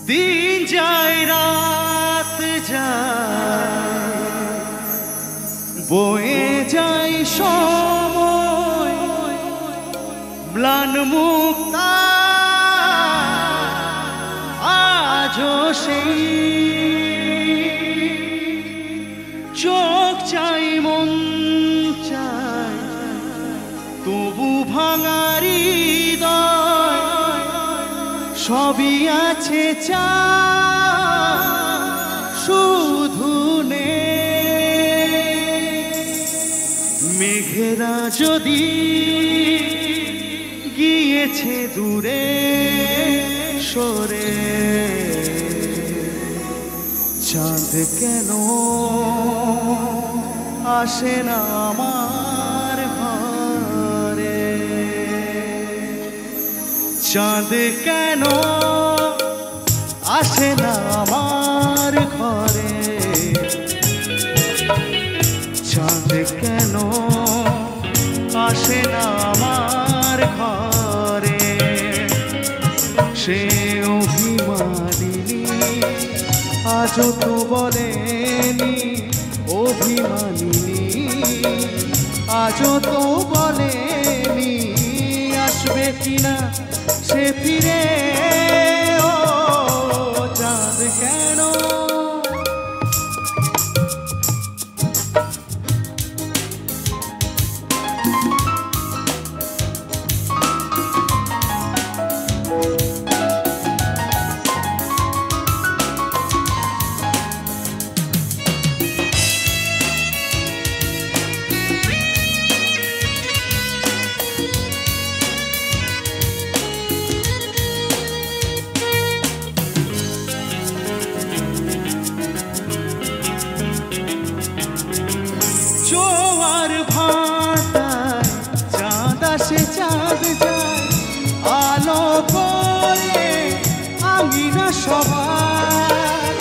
दिन যায় রাত যায় বয়ে যায় সময় ম্লান মুক্তা আজও সেই চোখ চাই মন চাই তবু ভাঙারি সবই আছে চা শুধু মেঘেরা যদি গিয়েছে দূরে সরে চাঁদ কেন আসে না আমার ঘরে চাঁদ কেন আসে না আমার ঘরে চাঁদ কেন আসে না আমার ঘরে সে অভিমানিনী আজও তো বলেনি অভিমানিনী আজও তো বলেনি আসবে কিনা সে ফিরে ও চাঁদ কেন জোয়ার ভাটায় চাঁদ আসে চাঁদ যায় আলো করে আঙিনা সবার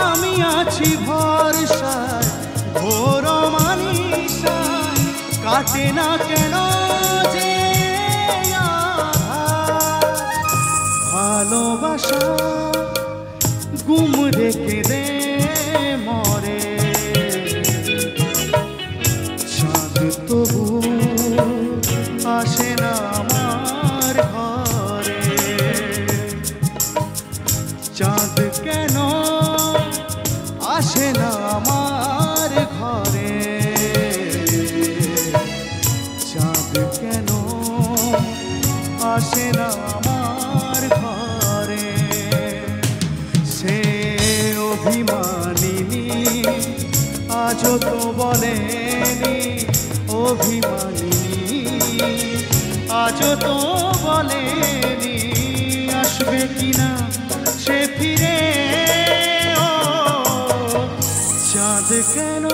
আমি আছি ভরসায় ঘোর মানিসায় কাটে না কেন যে ভালোবাসা গুম রেখে দে মরে তবু আসে না আমার ঘরে চাঁদ কেন আসে না আমার ঘরে চাঁদ কেন আসে না আমার ঘরে সে অভিমানিনী আজও তো বলেনি অভিমানিনী আজও তো বলেনি আসবে কিনা সে ফিরে ও চাঁদ কেন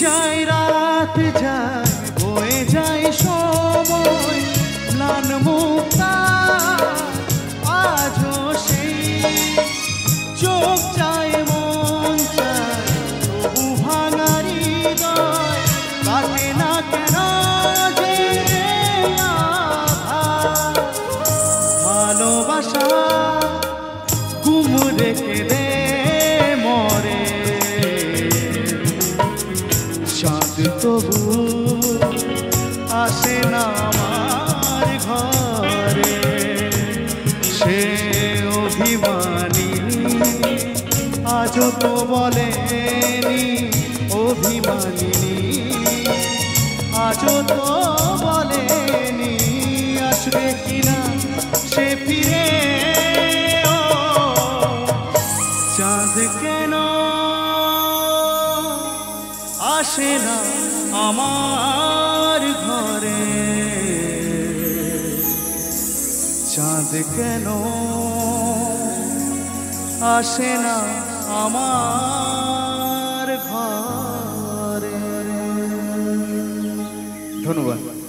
যায় রাত যায় বয়ে যায় সময় ম্লান মুক্তা আজও সেই চোখ চায় মন চায় তবু ভাঙারি দয় কাটে না কেন যে ভালোবাসা গুম রেখে দে মরে চাঁদ তবু আসে না আমার ঘরে সে অভিমানিনী আজও তো বলেনি অভিমানিনী আজও তো বলেনি আসবে কিনা সে ফিরে ও চাঁদ কেন আসে না আমার ঘরে চাঁদ কেন আসে না আমার ঘরে। ধন্যবাদ।